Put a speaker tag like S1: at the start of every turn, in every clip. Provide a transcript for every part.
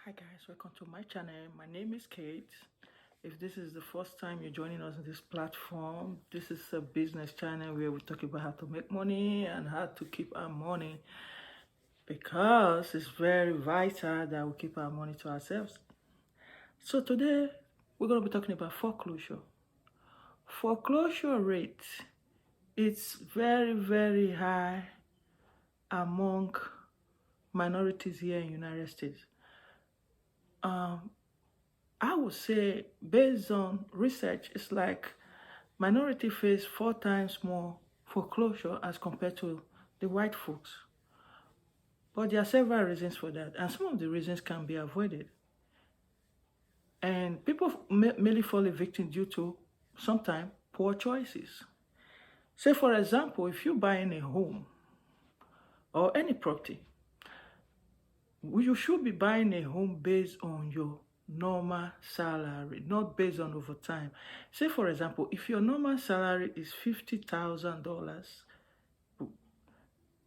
S1: Hi guys, welcome to my channel. My name is Kate. If this is the first time you're joining us on this platform, this is a business channel where we talk about how to make money and how to keep our money, because it's very vital that we keep our money to ourselves. So today we're going to be talking about foreclosure. Foreclosure rate, it's very high among minorities here in the United States. I would say, based on research, it's like minority face 4 times more foreclosure as compared to the white folks. But there are several reasons for that, and some of the reasons can be avoided. And people merely fall a victim due to sometimes poor choices. Say, for example, if you're buying a home or any property, you should be buying a home based on your normal salary, not based on overtime. Say, for example, if your normal salary is $50,000,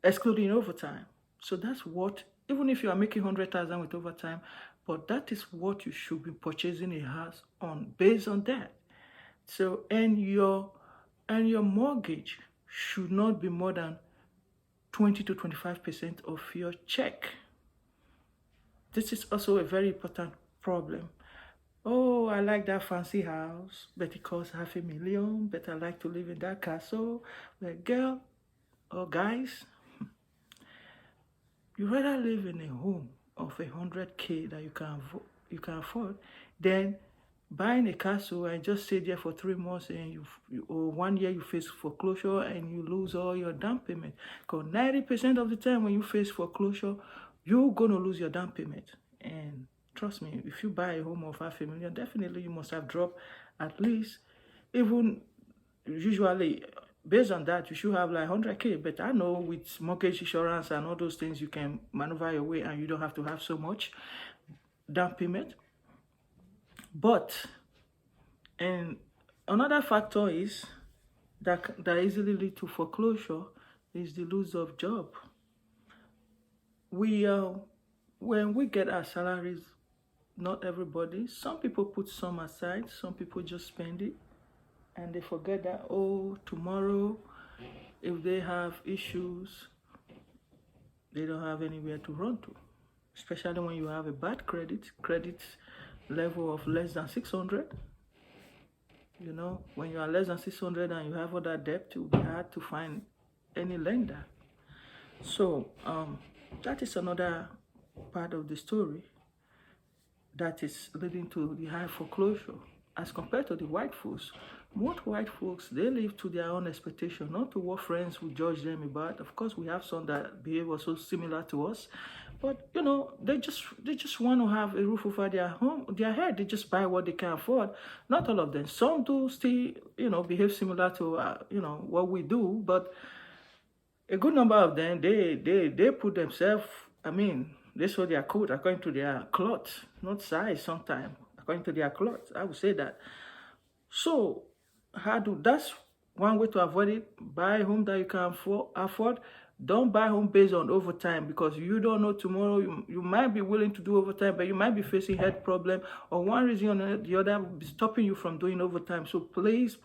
S1: excluding overtime, so that's what, even if you are making 100,000 with overtime, but that is what you should be purchasing a house on, based on that. So, and your mortgage should not be more than 20 to 25% of your check. This is also a very important problem. Oh, I like that fancy house, but it costs $500,000, but I like to live in that castle. Well, girl or guys, you rather live in a home of $100K that you can afford than buying a castle and just stay there for 3 months and or 1 year you face foreclosure and you lose all your down payment. Because 90% of the time when you face foreclosure, you're gonna lose your down payment. And trust me, if you buy a home of $500,000, definitely you must have dropped at least, even usually based on that, you should have like 100K. But I know with mortgage insurance and all those things, you can maneuver your way and you don't have to have so much down payment. But, and another factor is that easily lead to foreclosure is the loss of job. When we get our salaries, not everybody, some people put some aside, some people just spend it, and they forget that, oh, tomorrow, if they have issues, they don't have anywhere to run to. Especially when you have a bad credit level of less than 600. You know, when you are less than 600 and you have other debt, it will be hard to find any lender. So that is another part of the story that is leading to the high foreclosure as compared to the white folks. Most white folks, they live to their own expectation, not to what friends will judge them about. Of course, we have some that behave also similar to us, but you know, they just want to have a roof over their head. They just buy what they can afford. Not all of them. Some do still, you know, behave similar to you know, what we do, but a good number of them, they put themselves, I mean, they sew their coat according to their cloth, not size sometimes, according to their cloth. I would say that. So, that's one way to avoid it. Buy a home that you can afford. Don't buy home based on overtime, because you don't know tomorrow. You might be willing to do overtime, but you might be facing health problem, or one reason or the other will be stopping you from doing overtime. So please,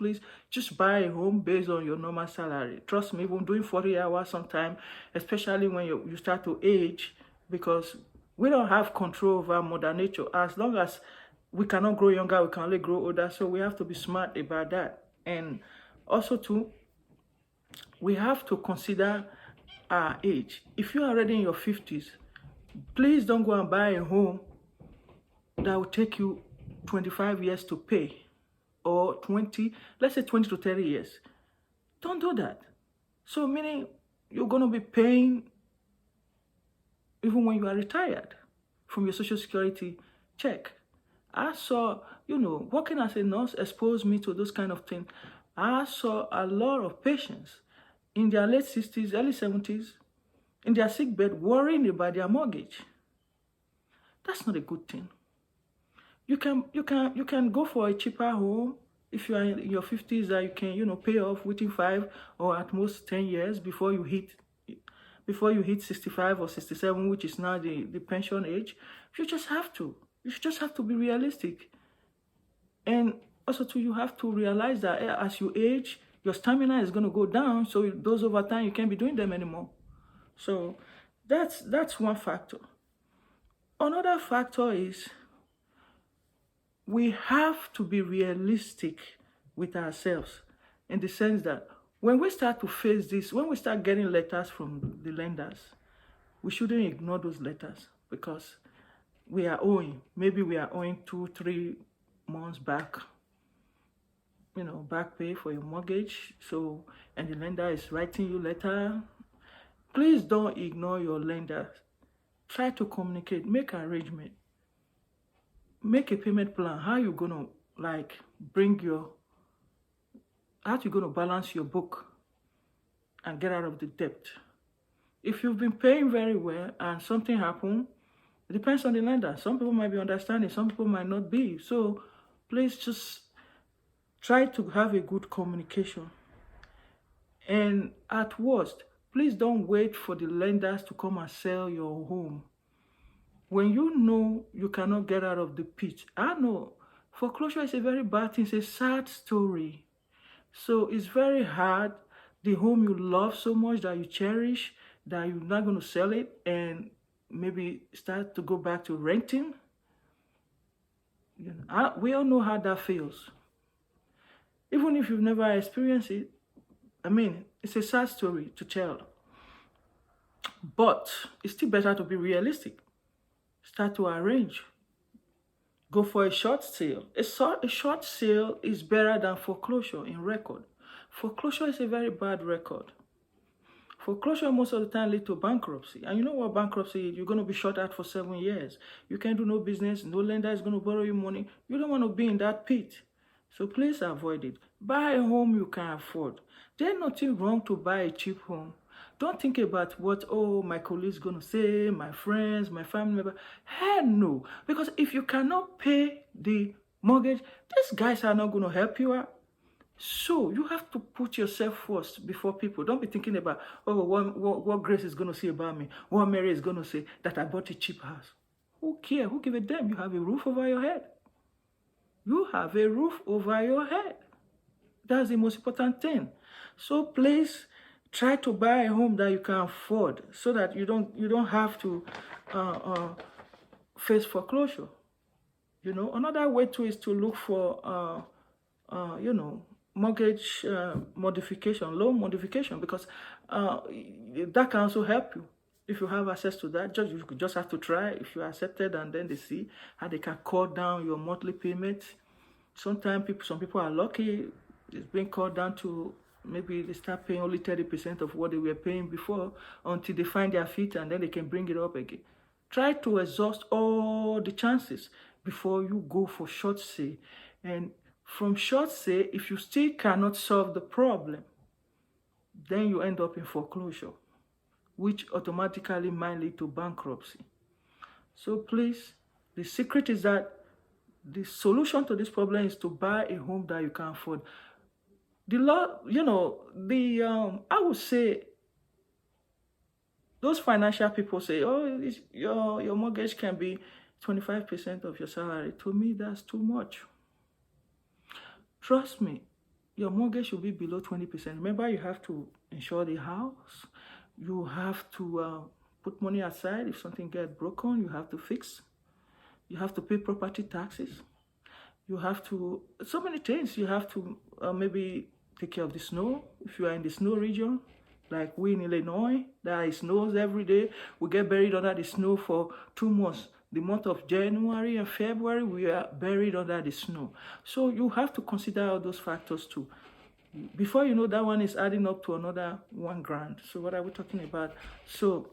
S1: just buy a home based on your normal salary. Trust me, even doing 40 hours sometimes, especially when you start to age, because we don't have control over Mother Nature. As long as we cannot grow younger, we can only grow older. So we have to be smart about that. And also too, we have to consider our age. If you are already in your 50s, please don't go and buy a home that will take you 25 years to pay, or 20, let's say 20 to 30 years. Don't do that. So meaning you're going to be paying even when you are retired from your Social Security check. I saw, you know, working as a nurse exposed me to those kind of things. I saw a lot of patients in their late 60s, early 70s, in their sick bed, worrying about their mortgage. That's not a good thing. You can go for a cheaper home if you are in your 50s, that you can, you know, pay off within 5 or at most 10 years before you before you hit 65 or 67, which is now the pension age. You just have to. You just have to be realistic. And also, too, you have to realize that as you age, your stamina is going to go down. So those over time, you can't be doing them anymore. So that's one factor. Another factor is we have to be realistic with ourselves, in the sense that when we start to face this, when we start getting letters from the lenders, we shouldn't ignore those letters, because we are owing. Maybe we are owing 2-3 months back, back pay for your mortgage. So, and the lender is writing you letter. Please don't ignore your lender. Try to communicate, make arrangement, make a payment plan. How you gonna balance your book and get out of the debt? If you've been paying very well and something happened, it depends on the lender. Some people might be understanding, some people might not be. So please just try to have a good communication. And at worst, please don't wait for the lenders to come and sell your home. When you know you cannot get out of the pit, I know foreclosure is a very bad thing. It's a sad story. So it's very hard. The home you love so much, that you cherish, that you're not going to sell it and maybe start to go back to renting. We all know how that feels. Even if you've never experienced it, it's a sad story to tell. But it's still better to be realistic. Start to arrange. Go for a short sale. A short sale is better than foreclosure in record. Foreclosure is a very bad record. Foreclosure most of the time leads to bankruptcy. And you know what bankruptcy is? You're going to be shut out for 7 years. You can't do no business. No lender is going to borrow you money. You don't want to be in that pit. So please avoid it. Buy a home you can afford. There's nothing wrong to buy a cheap home. Don't think about what, my colleagues going to say, my friends, my family member. Hell no. Because if you cannot pay the mortgage, these guys are not going to help you out. So you have to put yourself first before people. Don't be thinking about, what Grace is going to say about me, what Mary is going to say, that I bought a cheap house. Who cares? Who give a damn? You have a roof over your head. You have a roof over your head. That's the most important thing. So please try to buy a home that you can afford, so that you don't have to face foreclosure. Another way too is to look for mortgage modification, loan modification, because that can also help you. If you have access to that, you just have to try. If you are accepted, and then they see how they can cut down your monthly payment. Sometimes some people are lucky. It's being cut down to, maybe they start paying only 30% of what they were paying before, until they find their feet, and then they can bring it up again. Try to exhaust all the chances before you go for short sale. And from short sale, if you still cannot solve the problem, then you end up in foreclosure, which automatically might lead to bankruptcy. So please, the secret is that the solution to this problem is to buy a home that you can afford. The law, I would say, those financial people say, your mortgage can be 25% of your salary. To me, that's too much. Trust me, your mortgage should be below 20%. Remember, you have to insure the house. You have to put money aside. If something gets broken, you have to fix. You have to pay property taxes. You have to, so many things. You have to maybe take care of the snow. If you are in the snow region, like we in Illinois, that snows every day. We get buried under the snow for 2 months. The month of January and February, we are buried under the snow. So you have to consider all those factors too. Before you know, that one is adding up to another $1,000. So what are we talking about? So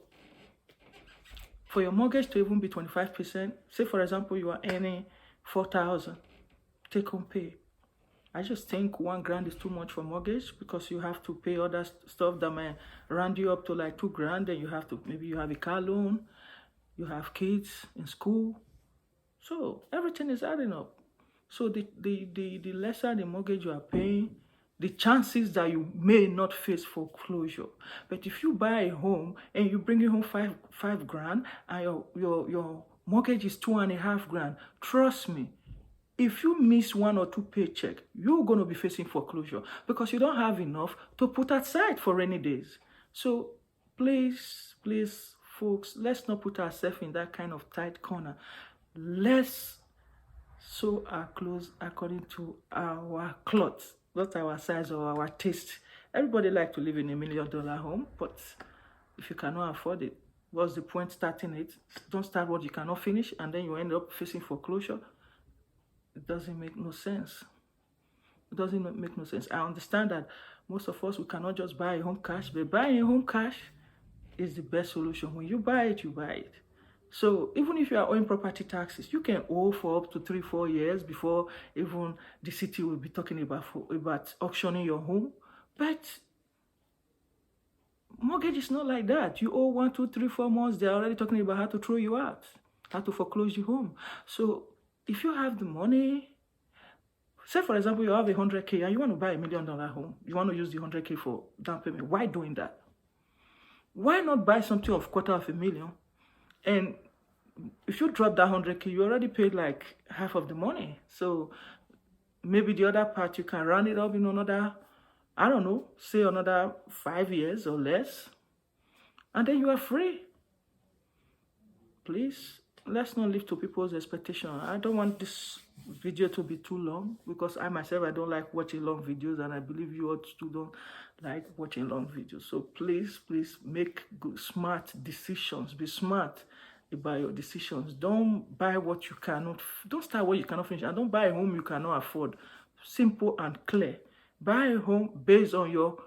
S1: for your mortgage to even be 25%, say for example, you are earning $4,000 take home pay. I just think $1,000 is too much for mortgage, because you have to pay other stuff that might round you up to like $2,000. Then you have to, maybe you have a car loan, you have kids in school. So everything is adding up. So the lesser the mortgage you are paying, the chances that you may not face foreclosure. But if you buy a home and you bring it home five grand and your mortgage is 2.5 grand, trust me, if you miss 1 or 2 paycheck, you're going to be facing foreclosure because you don't have enough to put aside for rainy days. So please, folks, let's not put ourselves in that kind of tight corner. Let's sew our clothes according to our clothes, not our size or our taste. Everybody like to live in $1 million home, but if you cannot afford it, what's the point starting it? Don't start what you cannot finish, and then you end up facing foreclosure. It doesn't make no sense. It doesn't make no sense. I understand that most of us, we cannot just buy a home cash, but buying a home cash is the best solution. When you buy it, you buy it. So even if you are owing property taxes, you can owe for up to 3-4 years before even the city will be talking about auctioning your home. But mortgage is not like that. You owe 1, 2, 3, 4 months, they're already talking about how to throw you out, how to foreclose your home. So if you have the money, say for example, you have $100K and you want to buy $1 million home, you want to use the $100K for down payment. Why doing that? Why not buy something of $250,000? And if you drop that $100K, you already paid like half of the money. So maybe the other part, you can round it up in another, I don't know, say another 5 years or less. And then you are free. Please, let's not live to people's expectation. I don't want this video to be too long because I myself, I don't like watching long videos, and I believe you all too don't like watching long videos. So please make good, smart decisions. Be smart about your decisions. Don't buy what you cannot, don't start what you cannot finish, and don't buy a home you cannot afford. Simple and clear. Buy a home based on your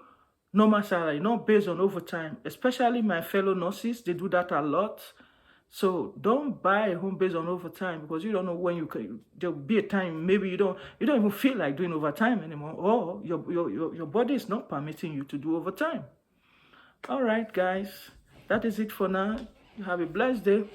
S1: normal salary, not based on overtime. Especially my fellow nurses, they do that a lot. So don't buy a home based on overtime because you don't know when you can. There'll be a time maybe you don't even feel like doing overtime anymore, or your body is not permitting you to do overtime. All right, guys, that is it for now. You have a blessed day.